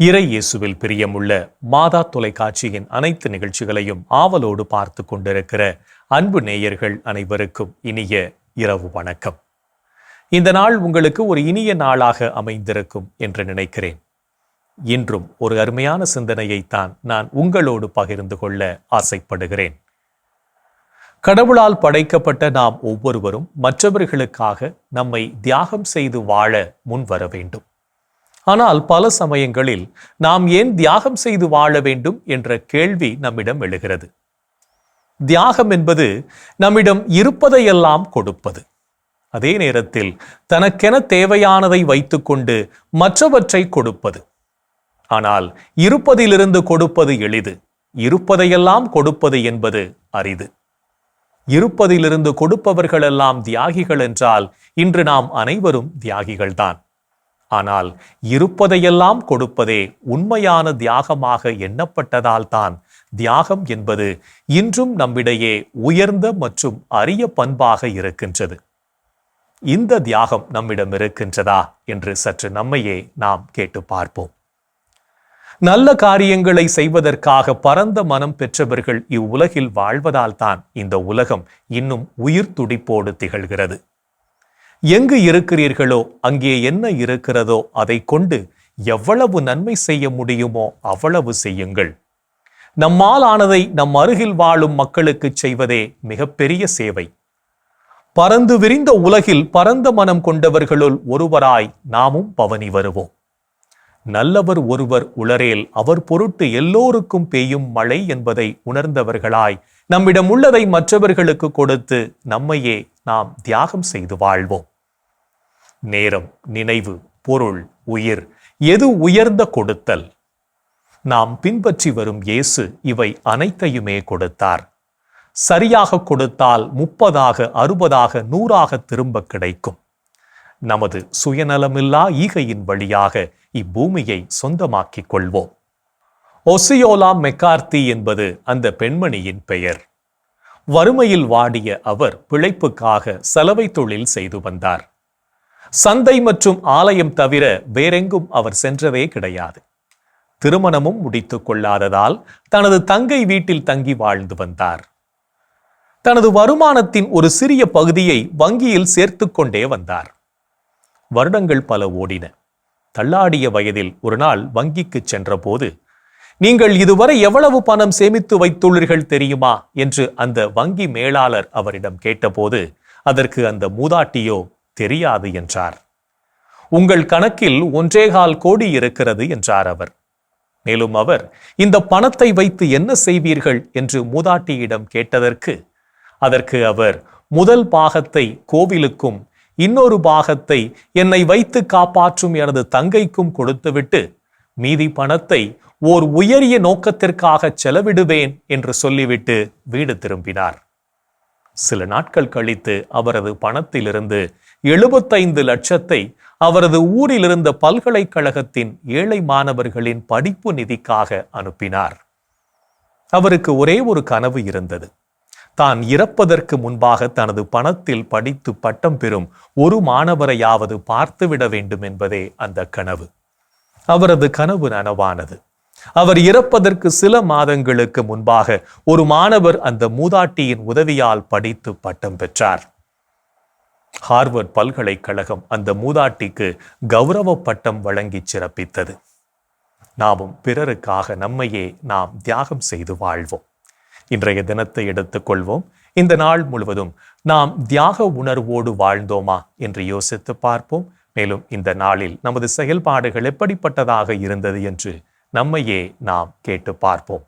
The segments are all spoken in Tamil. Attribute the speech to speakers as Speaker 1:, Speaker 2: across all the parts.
Speaker 1: இறை இயேசுவில் பிரியமுள்ள மாதா தொலைக்காட்சியின் அனைத்து நிகழ்ச்சிகளையும் ஆவலோடு பார்த்து கொண்டிருக்கிற அன்பு நேயர்கள் அனைவருக்கும் இனிய இரவு வணக்கம். இந்த நாள் உங்களுக்கு ஒரு இனிய நாளாக அமைந்திருக்கும் என்று நினைக்கிறேன். இன்றும் ஒரு அருமையான சிந்தனையைத்தான் நான் உங்களோடு பகிர்ந்து கொள்ள ஆசைப்படுகிறேன். கடவுளால் படைக்கப்பட்ட நாம் ஒவ்வொருவரும் மற்றவர்களுக்காக நம்மை தியாகம் செய்து வாழ முன்வர வேண்டும். ஆனால் பல சமயங்களில் நாம் ஏன் தியாகம் செய்து வாழ வேண்டும் என்ற கேள்வி நம்மிடம் எழுகிறது. தியாகம் என்பது நம்மிடம் இருப்பதையெல்லாம் கொடுப்பது. அதே நேரத்தில் தனக்கென தேவையானதை வைத்துக்கொண்டு மற்றவற்றை கொடுப்பது. ஆனால் இருப்பதிலிருந்து கொடுப்பது எளிது, இருப்பதையெல்லாம் கொடுப்பது என்பது அரிது. இருப்பதிலிருந்து கொடுப்பவர்களெல்லாம் தியாகிகள் என்றால் இன்று நாம் அனைவரும் தியாகிகள்தான். ஆனால் இருப்பதையெல்லாம் கொடுப்பதே உண்மையான தியாகமாக எண்ணப்பட்டதால் தான் தியாகம் என்பது இன்றும் நம்மிடையே உயர்ந்த மற்றும் அரிய பண்பாக இருக்கின்றது. இந்த தியாகம் நம்மிடம் இருக்கின்றதா என்று சற்று நம்மையே நாம் கேட்டு பார்ப்போம். நல்ல காரியங்களை செய்வதற்காக பரந்த மனம் பெற்றவர்கள் இவ்வுலகில் வாழ்வதால் தான் இந்த உலகம் இன்னும் உயிர் துடிப்போடு திகழ்கிறது. எங்கு இருக்கிறீர்களோ அங்கே என்ன இருக்கிறதோ அதை கொண்டு எவ்வளவு நன்மை செய்ய முடியுமோ அவ்வளவு செய்யுங்கள். நம்மால் ஆனதை நம் அருகில் வாழும் மக்களுக்கு செய்வதே மிகப்பெரிய சேவை. பரந்து விரிந்த உலகில் பரந்த மனம் கொண்டவர்களுள் ஒருவராய் நாமும் பவனி வருவோம். நல்லவர் ஒருவர் உளரேல் அவர் பொருட்டு எல்லோருக்கும் பெய்யும் மழை என்பதை உணர்ந்தவர்களாய் நம்மிடம் உள்ளதை மற்றவர்களுக்கு கொடுத்து நம்மையே நாம் தியாகம் செய்து வாழ்வோம். நேரம், நினைவு, பொருள், உயிர் எது உயர்ந்த கொடுத்தல்? நாம் பின்பற்றி வரும் இயேசு இவை அனைத்தையுமே கொடுத்தார். சரியாக கொடுத்தால் 30ஆக 60ஆக 100ஆக திரும்ப கிடைக்கும். நமது சுயநலமில்லா ஈகையின் வழியாக இப்பூமியை சொந்தமாக்கிக் கொள்வோம். ஒசியோலா மெக்கார்த்தி என்பது அந்த பெண்மணியின் பெயர். வறுமையில் வாடிய அவர் பிழைப்புக்காக சலவை தொழில் செய்து வந்தார். சந்தை மற்றும் ஆலயம் தவிர வேறெங்கும் அவர் சென்றதே கிடையாது. திருமணமும் முடித்துக் கொள்ளாததால் தனது தங்கை வீட்டில் தங்கி வாழ்ந்து வந்தார். தனது வருமானத்தின் ஒரு சிறிய பகுதியை வங்கியில் சேர்த்து கொண்டே வந்தார். வருடங்கள் பல ஓடின. தள்ளாடிய வயதில் ஒரு நாள் வங்கிக்கு சென்றபோது, நீங்கள் இதுவரை எவ்வளவு பணம் சேமித்து வைத்துள்ளீர்கள் தெரியுமா என்று அந்த வங்கி மேலாளர் அவரிடம் கேட்டபோது, அதற்கு அந்த மூதாட்டியோ தெரியாது என்றார். உங்கள் கணக்கில் 1.25 கோடி இருக்கிறது என்றார் அவர். மேலும் அவர், இந்த பணத்தை வைத்து என்ன செய்வீர்கள் என்று மூதாட்டியிடம் கேட்டதற்கு, அதற்கு அவர் முதல் பாகத்தை கோவிலுக்கும் இன்னொரு பாகத்தை என்னை வைத்து காப்பாற்றும் எனது தங்கைக்கும் கொடுத்துவிட்டு மீதி பணத்தை ஓர் உயரிய நோக்கத்திற்காக செலவிடுவேன் என்று சொல்லிவிட்டு வீடு திரும்பினார். சில நாட்கள் கழித்து அவரது பணத்திலிருந்து 75 லட்சத்தை அவரது ஊரில் இருந்த பல்கலைக்கழகத்தின் ஏழை மாணவர்களின் படிப்பு நிதிக்காக அனுப்பினார். அவருக்கு ஒரே ஒரு கனவு இருந்தது. தான் இறப்பதற்கு முன்பாக தனது பணத்தில் படித்து பட்டம் பெறும் ஒரு மாணவரையாவது பார்த்துவிட வேண்டும் என்பதே அந்த கனவு. அவரது கனவு நனவானது. அவர் இறப்பதற்கு சில மாதங்களுக்கு முன்பாக ஒரு மாணவர் அந்த மூதாட்டியின் உதவியால் படித்து பட்டம் பெற்றார். ஹார்வர்ட் பல்கலைக்கழகம் அந்த மூதாட்டிக்கு கௌரவ பட்டம் வழங்கி சிறப்பித்தது. நாமும் பிறருக்காக நம்மையே நாம் தியாகம் செய்து வாழ்வோம். இன்றைய தினத்தை எடுத்துக்கொள்வோம். இந்த நாள் முழுவதும் நாம் தியாக உணர்வோடு வாழ்ந்தோமா என்று யோசித்து பார்ப்போம். மேலும் இந்த நாளில் நமது செயல்பாடுகள் எப்படிப்பட்டதாக இருந்தது என்று நம்மையே நாம் கேட்டு பார்ப்போம்.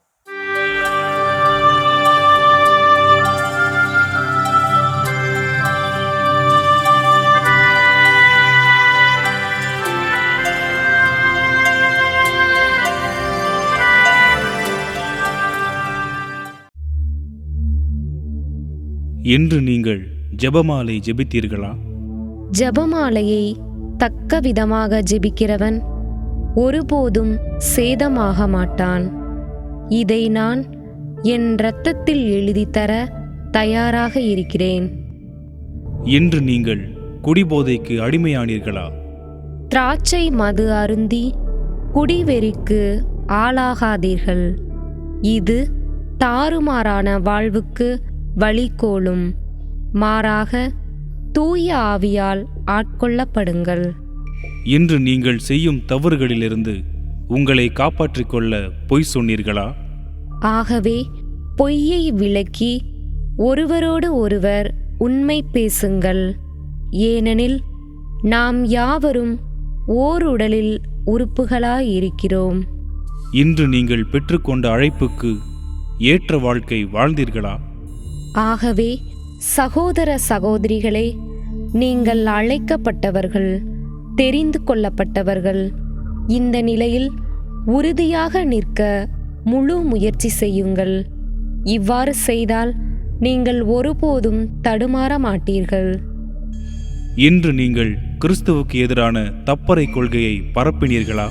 Speaker 2: என்று நீங்கள் ஜெபமாலை ஜெபித்தீர்களா?
Speaker 3: ஜெபமாலையை தக்க விதமாக ஜெபிக்கிறவன் ஒருபோதும் சேதமாக மாட்டான். இதை நான் என் இரத்தத்தில் எழுதித்தர தயாராக இருக்கிறேன்.
Speaker 2: என்று நீங்கள் குடிபோதைக்கு அடிமையானீர்களா?
Speaker 3: திராட்சை மது அருந்தி குடிவெறிக்கு ஆளாகாதீர்கள். இது தாறுமாறான வாழ்வுக்கு வழிகோலும். மாறாக தூய ஆவியால் ஆட்கொள்ளப்படுங்கள்.
Speaker 2: இன்று நீங்கள் செய்யும் தவறுகளிலிருந்து உங்களை காப்பாற்றிக் கொள்ள பொய் சொன்னீர்களா?
Speaker 3: ஆகவே பொய்யை விலக்கி ஒருவரோடு ஒருவர் உண்மை பேசுங்கள். ஏனெனில் நாம் யாவரும் ஓர் உடலில் உறுப்புகளாயிருக்கிறோம்.
Speaker 2: இன்று நீங்கள் பெற்றுக்கொண்ட அழைப்புக்கு ஏற்ற வாழ்க்கை வாழ்ந்தீர்களா?
Speaker 3: ஆகவே சகோதர சகோதரிகளே, நீங்கள் அழைக்கப்பட்டவர்கள், தெரிந்து கொள்ளப்பட்டவர்கள். இந்த நிலையில் உறுதியாக நிற்க முழு முயற்சி செய்யுங்கள். இவ்வாறு செய்தால் நீங்கள் ஒருபோதும் தடுமாற மாட்டீர்கள்.
Speaker 2: இன்று நீங்கள் கிறிஸ்துவுக்கு எதிரான தப்பறை கொள்கையை பரப்பினீர்களா?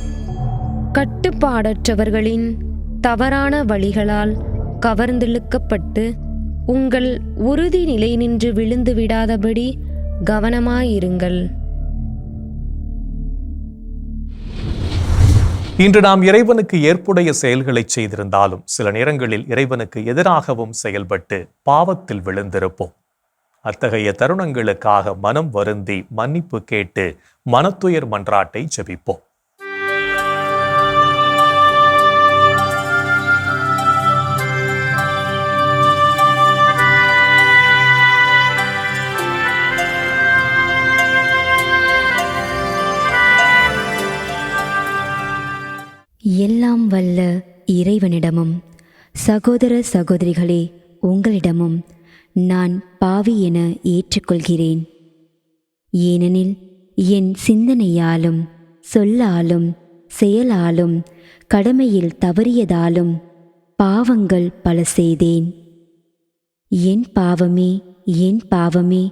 Speaker 3: கட்டுப்பாடற்றவர்களின் தவறான வழிகளால் கவர்ந்திழுக்கப்பட்டு உங்கள் உறுதி நிலை நின்று விழுந்து விடாதபடி கவனமாயிருங்கள்.
Speaker 1: இன்று நாம் இறைவனுக்கு ஏற்புடைய செயல்களை செய்திருந்தாலும் சில நேரங்களில் இறைவனுக்கு எதிராகவும் செயல்பட்டு பாவத்தில் விழுந்திருப்போம். அத்தகைய தருணங்களுக்காக மனம் வருந்தி மன்னிப்பு கேட்டு மனத்துயர் மன்றாட்டை ஜெபிப்போம்.
Speaker 4: எல்லாம் வல்ல இறைவனிடமும் சகோதர சகோதரிகளே உங்களிடமும் நான் பாவி என ஏற்றுக்கொள்கிறேன். ஏனெனில் என் சிந்தனையாலும் சொல்லாலும் செயலாலும் கடமையில் தவறியதாலும் பாவங்கள் பல செய்தேன். என் பாவமே, என் பாவமே,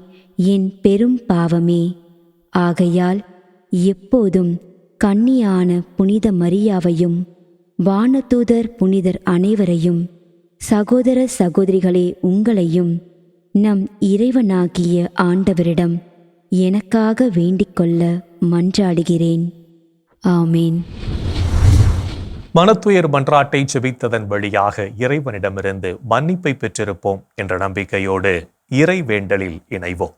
Speaker 4: என் பெரும் பாவமே. ஆகையால் எப்போதும் கன்னியான புனித மரியாவையும் வானதூதர் புனிதர் அனைவரையும் சகோதர சகோதரிகளே உங்களையும் நம் இறைவனாகிய ஆண்டவரிடம் எனக்காக வேண்டிக்கொள்ள மன்றாடுகிறேன். ஆமேன்.
Speaker 1: மனத்துயர் மன்றாட்டை ஜெபித்ததன் வழியாக இறைவனிடமிருந்து மன்னிப்பை பெற்றிருப்போம் என்ற நம்பிக்கையோடு இறை வேண்டலில் இணைவோம்.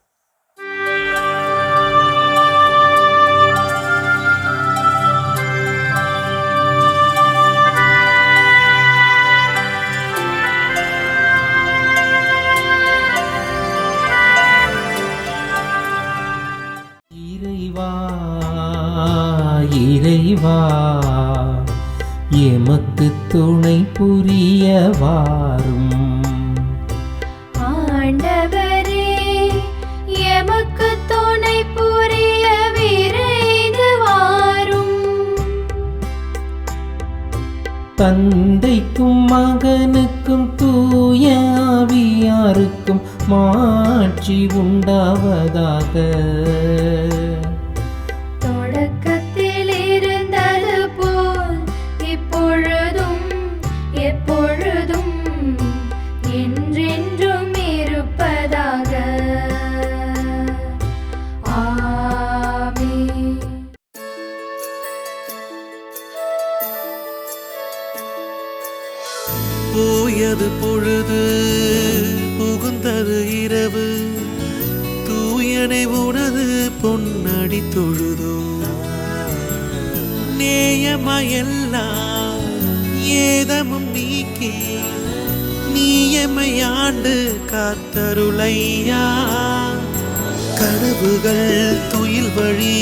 Speaker 5: இறைவா, எமக்கு துணை புரிய வாரும்.
Speaker 6: ஆண்டவரே, எமக்கு துணை புரிய விரைந்து வாரும்.
Speaker 5: தந்தைக்கும் மகனுக்கும் தூய ஆவியாருக்கும் மாட்சி உண்டாவதாக.
Speaker 6: தொடக்கத்தில் இருந்தது போல் இப்பொழுதும் எப்பொழுதும் என்றென்றும் இருப்பதாக. ஆமென்.
Speaker 7: போயது பொழுது புகுந்தது இரவு, தூயனை உனது பொன்னடி தொழுதோ. நேயமையெல்லாம் ஏதமும் நீக்கி நீயமையாண்டு காத்தருளையா. கனவுகள் துயில் வழி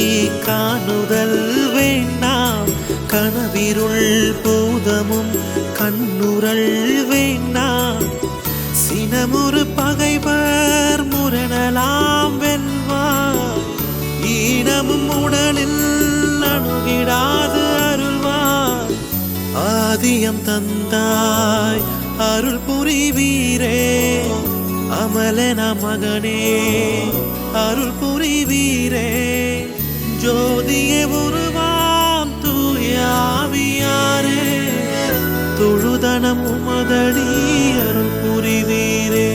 Speaker 7: காணுதல் வேண்டாம், கனவிருள் பூதமும் கண்ணுரல் வேண்டாம். சினமுறு பகைவர் முரணலாம் வெல்வார், ஈனமும் உடலில் அணுகிடாது அருள்வார். ஆதியம் தந்தாய் அருள் புரிவீரே, அமலன மகனே அருள் புரிவீரே. ஜோதியே உருவாம் தூயாவியாரே, தொழுதனம் உமதடி அருள் புரிவீரே.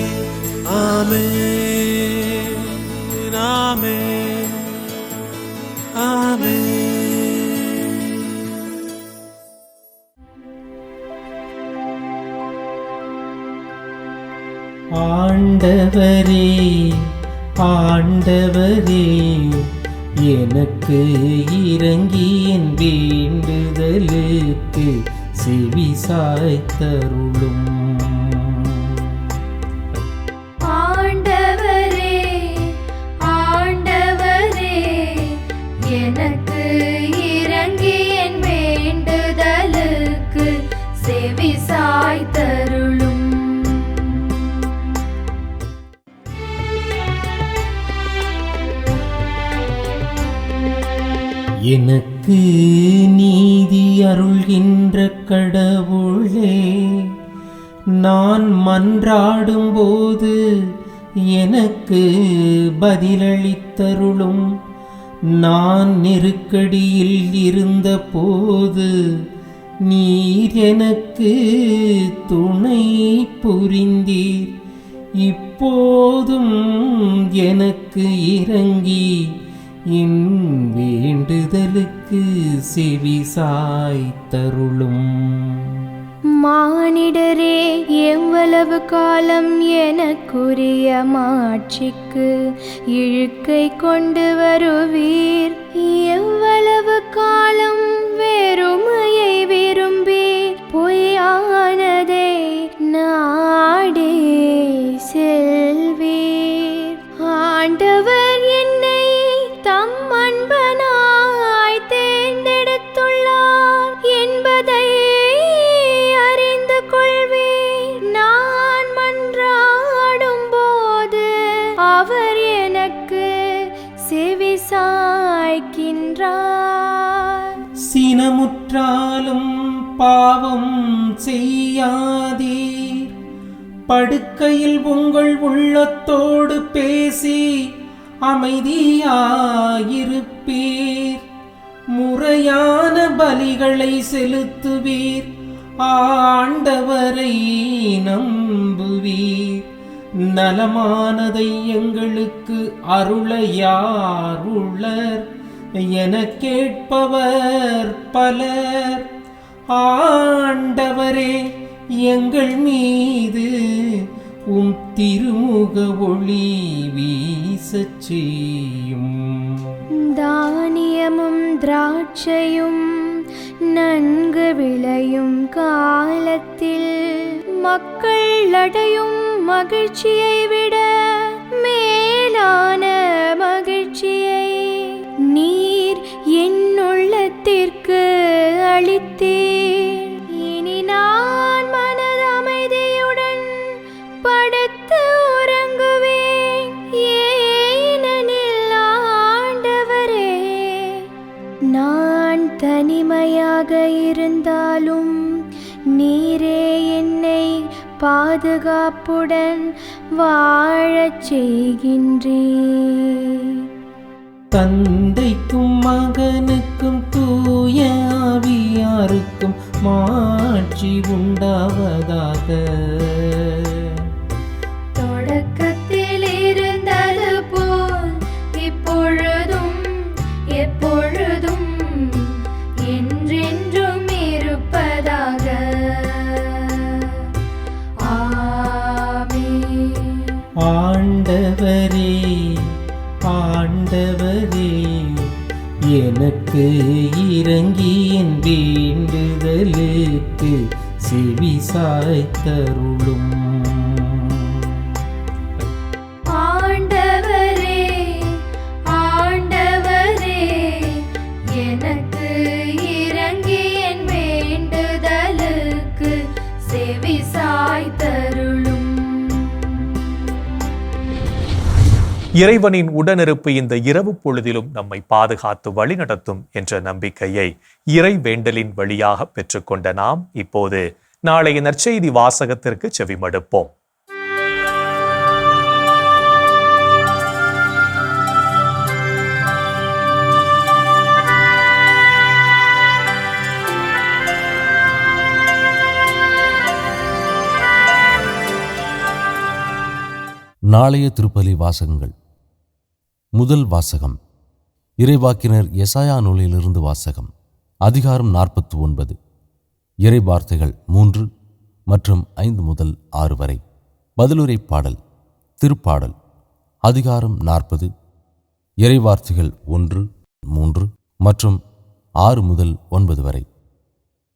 Speaker 7: ஆமென், ஆமென், ஆமென்.
Speaker 5: ஆண்டவரே ஆண்டவரே எனக்கு இறங்கி என் வேண்டுதலுக்கு செவி சாய்த்தருளும்.
Speaker 6: ஆண்டவரே ஆண்டவரே எனக்கு இறங்கி என் வேண்டுதலுக்கு செவி சாய்த்தருளும்.
Speaker 5: எனக்கு நீதி அருள்கின்ற கடவுளே, நான் மன்றாடும் போது எனக்கு பதிலளித்தருளும். நான் நெருக்கடியில் இருந்த போது நீர் எனக்கு துணை புரிந்தீர். இப்போதும் எனக்கு இறங்கி என் வேண்டுதலுக்கு செவி சாய்த்தருளும்.
Speaker 6: மானிடரே, எவ்வளவு காலம் எனக்குரிய மாட்சிக்கு இழுக்கை கொண்டு வருவீர்? எவ்வளவு காலம் வெறுமையை விரும்பி பொய்யானதை நாடே செல்வீர்? ஆண்டவர் என்னை தம் அன்பனாய் தேர்ந்தெடுத்துள்ளார் என்பதை அறிந்து கொள்வேன். நான் மன்றாடும் போது அவர் எனக்கு செவி சாய்க்கின்றார்.
Speaker 5: சினமுற்றாலும் பாவம் செய்யாதீர். படுக்கையில் உங்கள் உள்ளத்தோடு பேசி அமைதியாயிருப்பீர். முறையான பலிகளை செலுத்துவீர். ஆண்டவரை நம்புவீர். நலமானதை எங்களுக்கு அருள யார் உள்ளர் என கேட்பவர் பலர். ஆண்டவரே, எங்கள் மீது உம் திருமுக ஒளி வீசச் செய்யும்.
Speaker 6: தானியமும் திராட்சையும் நன்கு விளையும் காலத்தில் மக்கள் அடையும் மகிழ்ச்சியை விட மேலான மகிழ்ச்சியை நீர் என் உள்ளத்திற்கு அளித்தீர். இனி நான் மனது அமைதியுடன் படுத்து உறங்குவேன். ஏனெனில் ஆண்டவரே, நான் தனிமையாக இருந்தாலும் நீரே என்னை பாதுகாப்புடன் வாழச் செய்கின்றீர்.
Speaker 5: தந்தைக்கும் மகனுக்கும் தூய ஆவியாருக்கும் மாட்சி உண்டாவதாக.
Speaker 6: தொடக்கத்தில் இருந்தது போல் இப்பொழுதும் எப்பொழுதும் என்றென்றும் இருப்பதாக. ஆமென்.
Speaker 5: ஆண்டவரே ஆண்டவரே எனக்கு இறங்கி என் வேண்டுதலுக்கு செவி சாய்த்தருளும்.
Speaker 6: ஆண்டவரே ஆண்டவரே எனக்கு இறங்கி என் வேண்டுதலுக்கு செவி சாய்த்தருளும்.
Speaker 1: இறைவனின் உடனிருப்பு இந்த இரவு பொழுதிலும் நம்மை பாதுகாத்து வழிநடத்தும் என்ற நம்பிக்கையை இறை வேண்டலின் வழியாக பெற்றுக்கொண்ட நாம் இப்போது நாளைய நற்செய்தி வாசகத்திற்கு செவிமடுப்போம்.
Speaker 8: நாளைய திருப்பலி வாசகங்கள். முதல் வாசகம் இறைவாக்கினர் எசாயா நூலிலிருந்து வாசகம். அதிகாரம் 49. இறை வார்த்தைகள் 3 மற்றும் 5 முதல் 6 வரை. பதிலுரை பாடல் திருப்பாடல் அதிகாரம் 40 இறைவார்த்தைகள் 1, 3 மற்றும் 6 முதல் 9 வரை.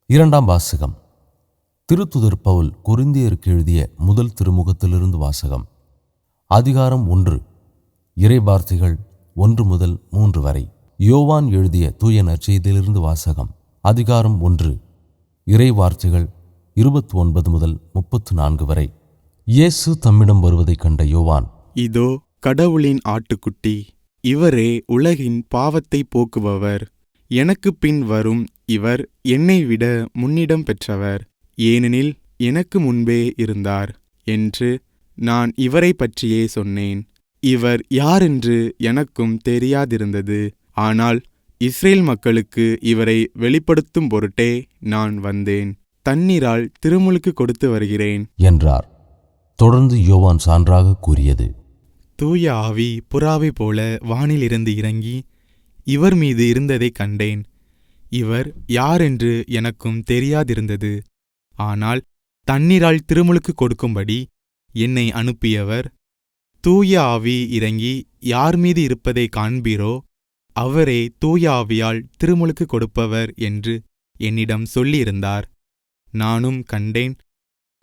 Speaker 8: இரண்டாம் வாசகம். திருத்துதர் பவுல் கொரிந்தியருக்கு எழுதிய முதல் திருமுகத்திலிருந்து வாசகம். அதிகாரம் 1 இறைவார்த்தைகள் 1 முதல் 3 வரை. யோவான் எழுதிய தூய நற்செய்தியிலிருந்து வாசகம். அதிகாரம் 1 இறைவார்த்தைகள் 29 முதல் 34 வரை. இயேசு தம்மிடம் வருவதைக் கண்ட யோவான்,
Speaker 9: இதோ கடவுளின் ஆட்டுக்குட்டி, இவரே உலகின் பாவத்தை போக்குபவர். எனக்கு பின் வரும் இவர் என்னை விட முன்னிடம் பெற்றவர், ஏனெனில் எனக்கு முன்பே இருந்தார் என்று நான் இவரை பற்றியே சொன்னேன். இவர் யாரென்று எனக்கும் தெரியாதிருந்தது. ஆனால் இஸ்ரேல் மக்களுக்கு இவரை வெளிப்படுத்தும் பொருட்டே நான் வந்தேன். தண்ணீரால் திருமுழுக்கு கொடுத்து வருகிறேன்
Speaker 8: என்றார். தொடர்ந்து யோவான் சான்றாக கூறியது,
Speaker 9: தூய ஆவி புறாவை போல வானிலிருந்து இறங்கி இவர் மீது இருந்ததைக் கண்டேன். இவர் யாரென்று எனக்கும் தெரியாதிருந்தது. ஆனால் தண்ணீரால் திருமுழுக்கு கொடுக்கும்படி என்னை அனுப்பியவர், தூய ஆவி இறங்கி யார் மீது இருப்பதை காண்பீரோ அவரே தூய ஆவியால் திருமுழுக்கு கொடுப்பவர் என்று என்னிடம் சொல்லியிருந்தார். நானும் கண்டேன்.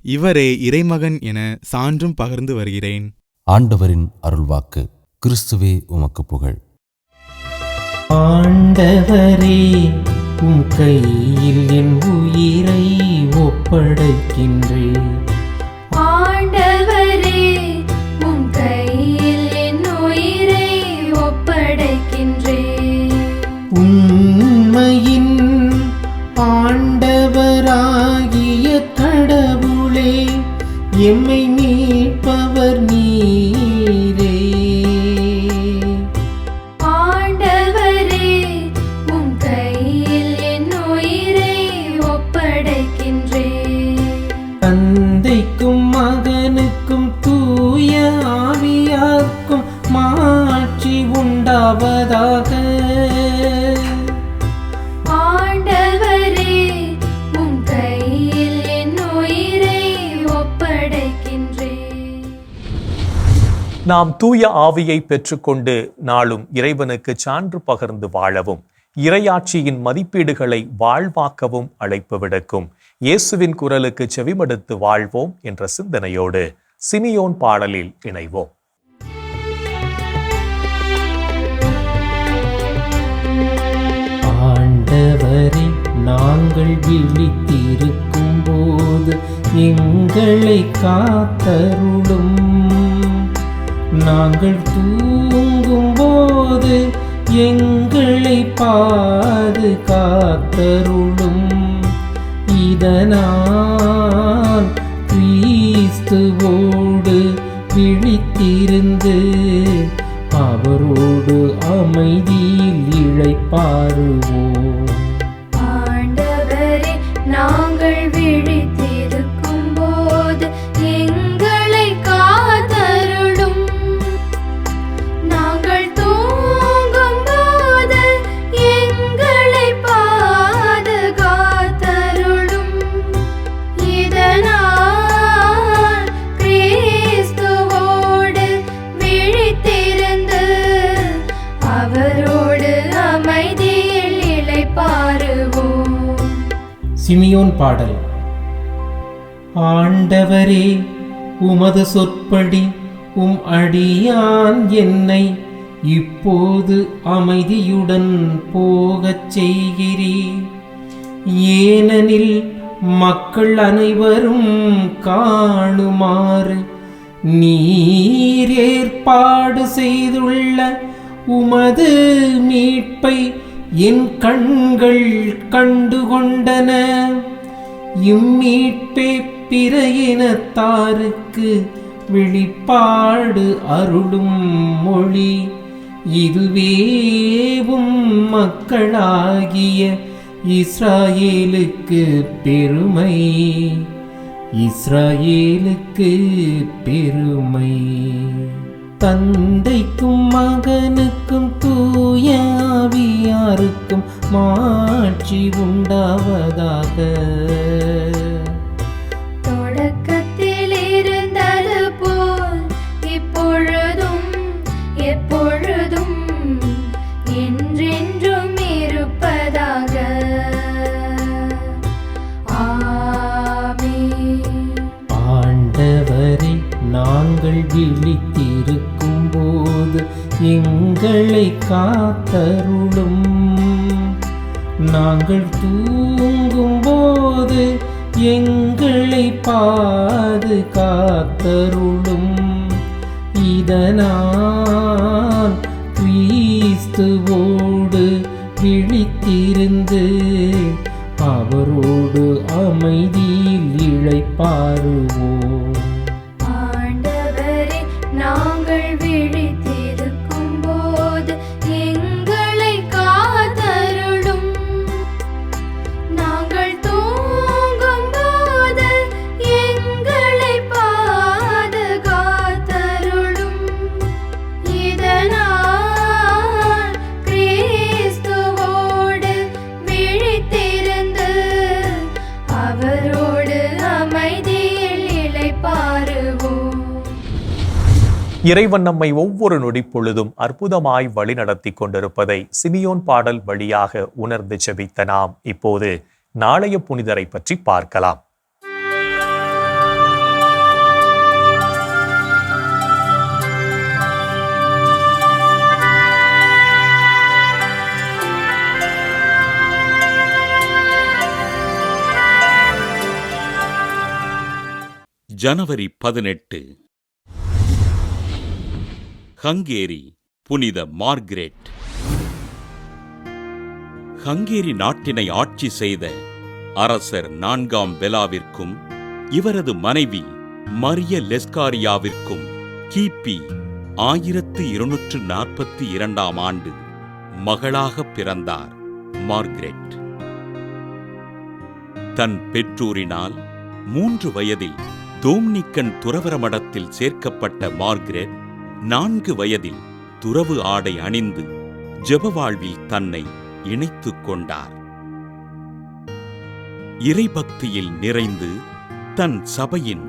Speaker 9: இவரே இறைமகன் என சான்றும் பகர்ந்து வருகிறேன்.
Speaker 8: ஆண்டவரின் அருள்வாக்கு. கிறிஸ்துவே உமக்கு புகழ்.
Speaker 5: ஆண்டவரே, உம் கையில் என் உயிரை ஒப்படைக்கின்றேன்.
Speaker 6: ஆண்டவரே, உம் கையில் என் உயிரை ஒப்படைக்கின்றேன்.
Speaker 5: உண்மையின் ஆண்டவராகிய கடவுளே, எம்மை மீட்பவர் நீரே.
Speaker 6: ஆண்டவரே, உம் கையில் என் உயிரை ஒப்படைக்கின்றேன்.
Speaker 5: தந்தைக்கும் மகனுக்கும் தூய ஆவியார்க்கும் மாட்சி உண்டாவதாக.
Speaker 6: ஆண்டவரே, உம் கையில் என் உயிரை ஒப்படைக்கின்றேன்.
Speaker 1: நாம் தூய ஆவியை பெற்றுக்கொண்டு நாளும் இறைவனுக்கு சான்று பகர்ந்து வாழவும், இறையாட்சியின் மதிப்பீடுகளை வாழ்வாக்கவும் அழைப்பு விடுக்கும் இயேசுவின் குரலுக்கு செவிமடுத்து வாழ்வோம் என்ற சிந்தனையோடு சிமியோன் பாடலில் இணைவோம்.
Speaker 5: ஆண்டவரே, நாங்கள் விழித்திருக்கும் போது எங்களை காத்தருளும். நாங்கள் தூங்கும் போது எங்களை பாதுகாத்தருளும். இதனால் கிறிஸ்துவோடு விழித்திருந்து அவரோடு அமைதியில் இளைப்பாறுவோம்.
Speaker 6: ஆண்டவரே, நாங்கள் விழித்திருக்கும் போது எங்களை காத்தருளும். நாங்கள் தூங்கும் போது எங்களை பாதுகாத்தருளும். இதனால் கிறிஸ்துவோடு விழித்திருந்து அவரோடு அமைதியில் இளைப்பாறுவோம்.
Speaker 5: சிமியோன் பாடல். ஆண்டவரே, உமது சொற்படி உம் அடியான் என்னை இப்போது அமைதியுடன் போகச் செய்கிறீர். ஏனெனில் மக்கள் அனைவரும் காணுமாறு நீர் ஏற்பாடு செய்துள்ள உமது மீட்பை என் கண்கள் கண்டுகொண்டன. இம்மீட்பே பிற இனத்தாருக்கு வெளிப்பாடு அருளும் மொழி. இதுவேவும் மக்களாகிய இஸ்ராயேலுக்கு பெருமை. இஸ்ராயேலுக்கு பெருமை. தந்தைக்கும் மகனுக்கும் தூய ஆவியாருக்கும் மாட்சி உண்டாவதாக.
Speaker 6: தொடக்கத்தில் இருந்தது
Speaker 5: விழித்திருக்கும் போது எங்களை காத்தருளும். நாங்கள் தூங்கும் போது எங்களை பாதுகாத்தருளும். இதனால் கிறிஸ்துவோடு விழித்திருந்து அவரோடு அமைதியில் இளைப்பாறுவோம்.
Speaker 6: ஆண்டவரே, நாங்கள் விழித்திருக்கும் போது எங்களை காத்தருளும். நாங்கள் தூங்கும் போது எங்களை பாதுகாத்தருளும். இதனால் கிறிஸ்துவோடு விழித்திருந்து அவரோடு அமைதியில் இளைப்பாறுவோம்.
Speaker 1: இறைவன் நம்மை ஒவ்வொரு நொடி பொழுதும் அற்புதமாய் வழி நடத்தி கொண்டிருப்பதை சிமியோன் பாடல் வழியாக உணர்ந்து ஜெபித்த நாம் இப்போது நாளைய புனிதரை பற்றி பார்க்கலாம்.
Speaker 10: ஜனவரி 18. ஹங்கேரி புனித மார்க்ரெட். ஹங்கேரி நாட்டினை ஆட்சி செய்த அரசர் 4ஆம் பெலாவிற்கும் இவரது மனைவி மரிய லெஸ்காரியாவிற்கும் கிபி 1242ஆம் ஆண்டு மகளாக பிறந்தார் மார்க்ரெட். தன் பெற்றோரினால் 3 வயதில் டோம்னிக்கன் துறவற மடத்தில் சேர்க்கப்பட்ட மார்க்ரெட் 4 வயதில் துறவு ஆடை அணிந்து ஜெப வாழ்வில் தன்னை இணைத்துக் கொண்டார். இறைபக்தியில் நிறைந்து தன் சபையின்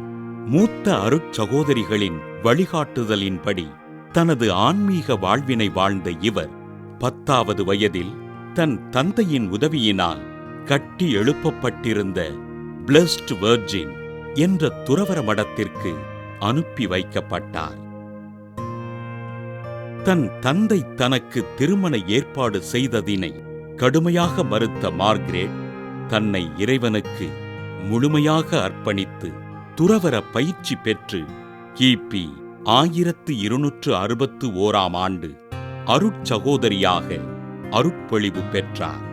Speaker 10: மூத்த அருட்சகோதரிகளின் வழிகாட்டுதலின்படி தனது ஆன்மீக வாழ்வினை வாழ்ந்த இவர் 10வது வயதில் தன் தந்தையின் உதவியினால் கட்டி எழுப்பப்பட்டிருந்த பிளஸ்ட் வெர்ஜின் என்ற துறவற மடத்திற்கு அனுப்பி வைக்கப்பட்டார். தன் தந்தை தனக்கு திருமண ஏற்பாடு செய்ததினை கடுமையாக மறுத்த மார்க்ரெட் தன்னை இறைவனுக்கு முழுமையாக அர்ப்பணித்து துறவற பயிற்சி பெற்று கிபி 1261ஆம் ஆண்டு அருட்சகோதரியாக அருட்பொழிவு பெற்றார்.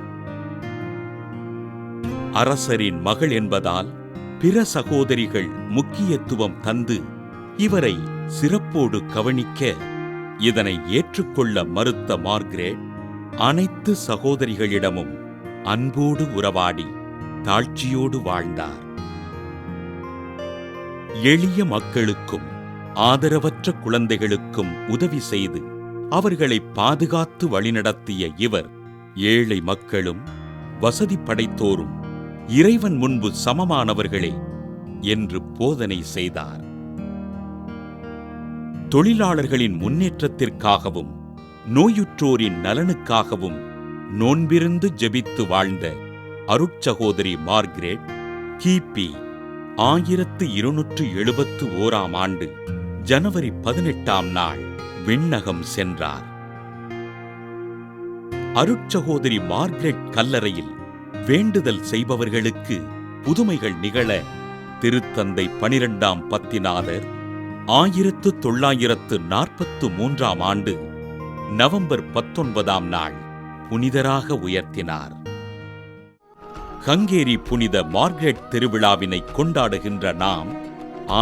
Speaker 10: அரசரின் மகள் என்பதால் பிற சகோதரிகள் முக்கியத்துவம் தந்து இவரை சிறப்போடு கவனிக்க இதனை ஏற்றுக்கொள்ள மறுத்த மார்க்ரெட் அனைத்து சகோதரிகளிடமும் அன்போடு உறவாடி தாழ்ச்சியோடு வாழ்ந்தார். எளிய மக்களுக்கும் ஆதரவற்ற குழந்தைகளுக்கும் உதவி செய்து அவர்களை பாதுகாத்து வழிநடத்திய இவர் ஏழை மக்களும் வசதி படைத்தோரும் இறைவன் முன்பு சமமானவர்களே என்று போதனை செய்தார். தொழிலாளர்களின் முன்னேற்றத்திற்காகவும் நோயுற்றோரின் நலனுக்காகவும் நோன்பிருந்து ஜெபித்து வாழ்ந்த அருட்சகோதரி மார்க்ரெட் கிபி 1271ஆம் ஆண்டு ஜனவரி 18ஆம் நாள் விண்ணகம் சென்றார். அருட்சகோதரி மார்க்ரெட் கல்லறையில் வேண்டுதல் செய்பவர்களுக்கு புதுமைகள் நிகழ திருத்தந்தை 12ஆம் பத்திநாதர் 1943ஆம் ஆண்டு நவம்பர் 19ஆம் நாள் புனிதராக உயர்த்தினார். ஹங்கேரி புனித மார்க்ரெட் திருவிழாவினை கொண்டாடுகின்ற நாம்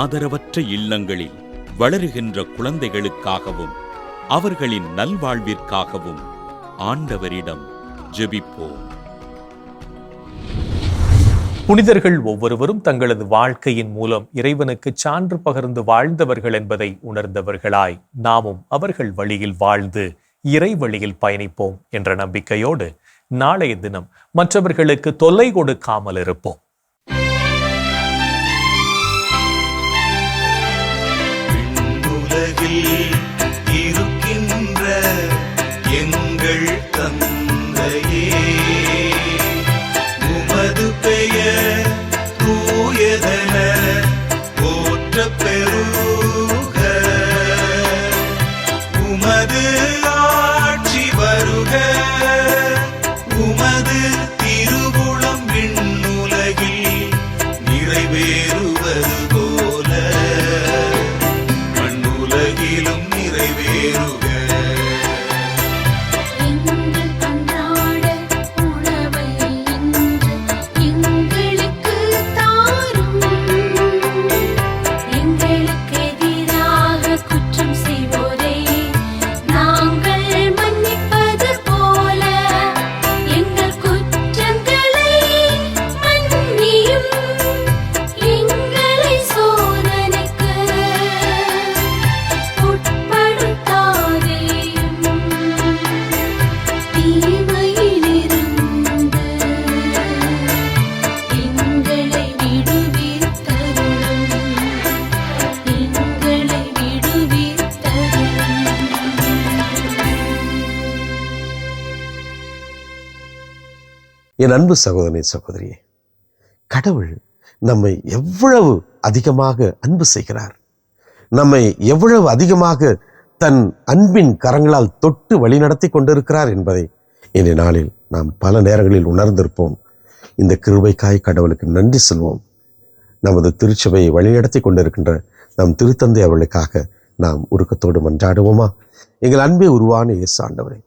Speaker 10: ஆதரவற்ற இல்லங்களில் வளருகின்ற குழந்தைகளுக்காகவும் அவர்களின் நல்வாழ்விற்காகவும் ஆண்டவரிடம் ஜெபிப்போம்.
Speaker 1: புனிதர்கள் ஒவ்வொருவரும் தங்களது வாழ்க்கையின் மூலம் இறைவனுக்கு சான்று பகர்ந்து வாழ்ந்தவர்கள் என்பதை உணர்ந்தவர்களாய் நாமும் அவர்கள் வழியில் வாழ்ந்து இறை வழியில் பயணிப்போம் என்ற நம்பிக்கையோடு நாளைய தினம் மற்றவர்களுக்கு தொல்லை கொடுக்காமல் இருப்போம்.
Speaker 7: உலகில் இருக்கின்ற எங்கள் தந்தையே, உமது பெயர் தூயதென போற்றப் பெறுக.
Speaker 11: என் அன்பு சகோதரனே, சகோதரியே, கடவுள் நம்மை எவ்வளவு அதிகமாக அன்பு செய்கிறார், நம்மை எவ்வளவு அதிகமாக தன் அன்பின் கரங்களால் தொட்டு வழிநடத்தி கொண்டிருக்கிறார் என்பதை இன்றைய நாளில் நாம் பல நேரங்களில் உணர்ந்திருப்போம். இந்த கிருபைக்காய் கடவுளுக்கு நன்றி சொல்வோம். நமது திருச்சபையை வழிநடத்தி கொண்டிருக்கின்ற நம் திருத்தந்தை அவர்களுக்காக நாம் உருக்கத்தோடு மன்றாடுவோமா? எங்கள் அன்பே உருவான இயேசு ஆண்டவரே,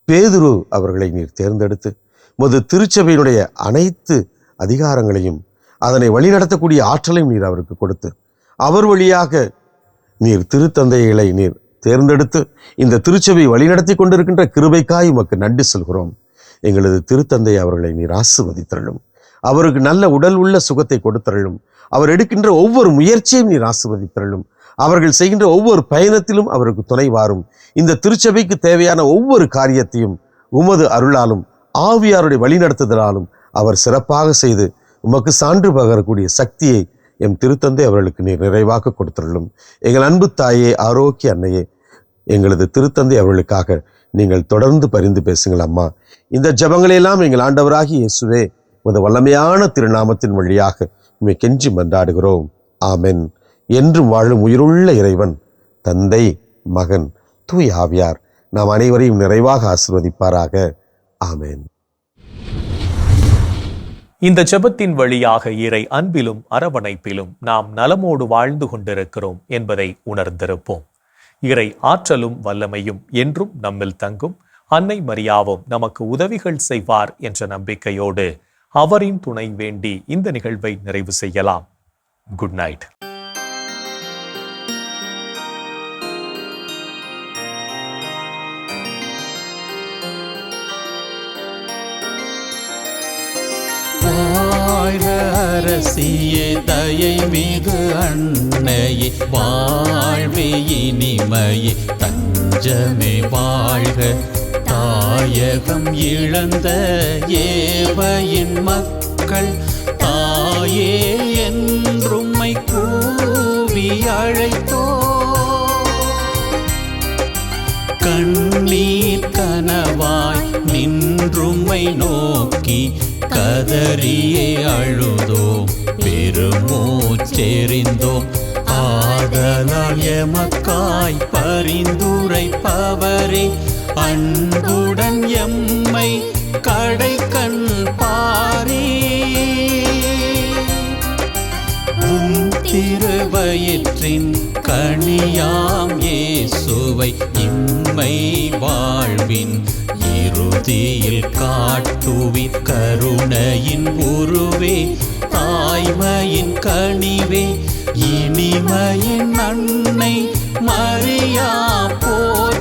Speaker 11: பேதுரு அவர்களை நீர் தேர்ந்தெடுத்து முது திருச்சபையினுடைய அனைத்து அதிகாரங்களையும் அதனை வழிநடத்தக்கூடிய ஆற்றலையும் நீர் அவருக்கு கொடுத்து, அவர் வழியாக நீர் திருத்தந்தைகளை நீர் தேர்ந்தெடுத்து இந்த திருச்சபையை வழிநடத்தி கொண்டிருக்கின்ற கிருபைக்காய் உமக்கு நன்றி சொல்கிறோம். எங்களது திருத்தந்தை அவர்களை நீர் ஆசீர்வதித்தருளும். அவருக்கு நல்ல உடல் உள்ள சுகத்தை கொடுத்தருளும். அவர் எடுக்கின்ற ஒவ்வொரு முயற்சியையும் நீர் ஆசீர்வதித்தருளும். அவர்கள் செய்கின்ற ஒவ்வொரு பயணத்திலும் அவருக்கு துணை வாரும். இந்த திருச்சபைக்கு தேவையான ஒவ்வொரு காரியத்தையும் உமது அருளாலும் ஆவியாருடைய வழிநடத்துதலாலும் அவர் சிறப்பாக செய்து உமக்கு சான்று பகரக்கூடிய சக்தியை எம் திருத்தந்தை அவர்களுக்கு நீர் நிறைவாக கொடுத்துள்ளும். எங்கள் அன்பு தாயே, ஆரோக்கிய அன்னையே, எங்களது திருத்தந்தை அவர்களுக்காக நீங்கள் தொடர்ந்து பரிந்து பேசுங்கள் அம்மா. இந்த ஜெபங்களையெல்லாம் எங்கள் ஆண்டவராகிய இயேசுவே உமது வல்லமையான திருநாமத்தின் வழியாக உம்மை கெஞ்சி மன்றாடுகிறோம். ஆமென். என்றும் வாழும் உயிருள்ள இறைவன் தந்தை, மகன், தூய ஆவியார் நாம் அனைவரையும் நிறைவாக ஆசீர்வதிப்பாராக. ஆமென்.
Speaker 1: இந்த ஜெபத்தின் வழியாக இறை அன்பிலும் அரவணைப்பிலும் நாம் நலமோடு வாழ்ந்து கொண்டிருக்கிறோம் என்பதை உணர்ந்திருப்போம். இறை ஆற்றலும் வல்லமையும் என்றும் நம்மில் தங்கும். அன்னை மரியாவும் நமக்கு உதவிகள் செய்வார் என்ற நம்பிக்கையோடு அவரின் துணை வேண்டி இந்த நிகழ்வை நிறைவு செய்யலாம். Good night.
Speaker 12: வாழ்க அரசியே, தயை மிகு அன்னையே, வாழ்வே இனிமையே, தஞ்சமே வாழ்க. தாயகம் இழந்த ஏவையின் மக்கள் தாயே என்றும்மை கூவி அழைத்தோ. கண்ணீர் கனவாய் நின்றும்மை நோக்கி கதறியே அழுதோம், பெருமூச்செறிந்தோம். ஆதலால் எமக்காய் பரிந்துரைப்பவரே, அன்புடன் எம்மை கடைக்கண் பாரே. உம் திருவயிற்றின் கனியாம் இயேசுவை இம்மை வாழ்வின் இறுதியில் காட்டுவிற் கருணையின் உருவே, தாய்மையின் கனிவே, இனிமையின் அன்னை மரியா போய்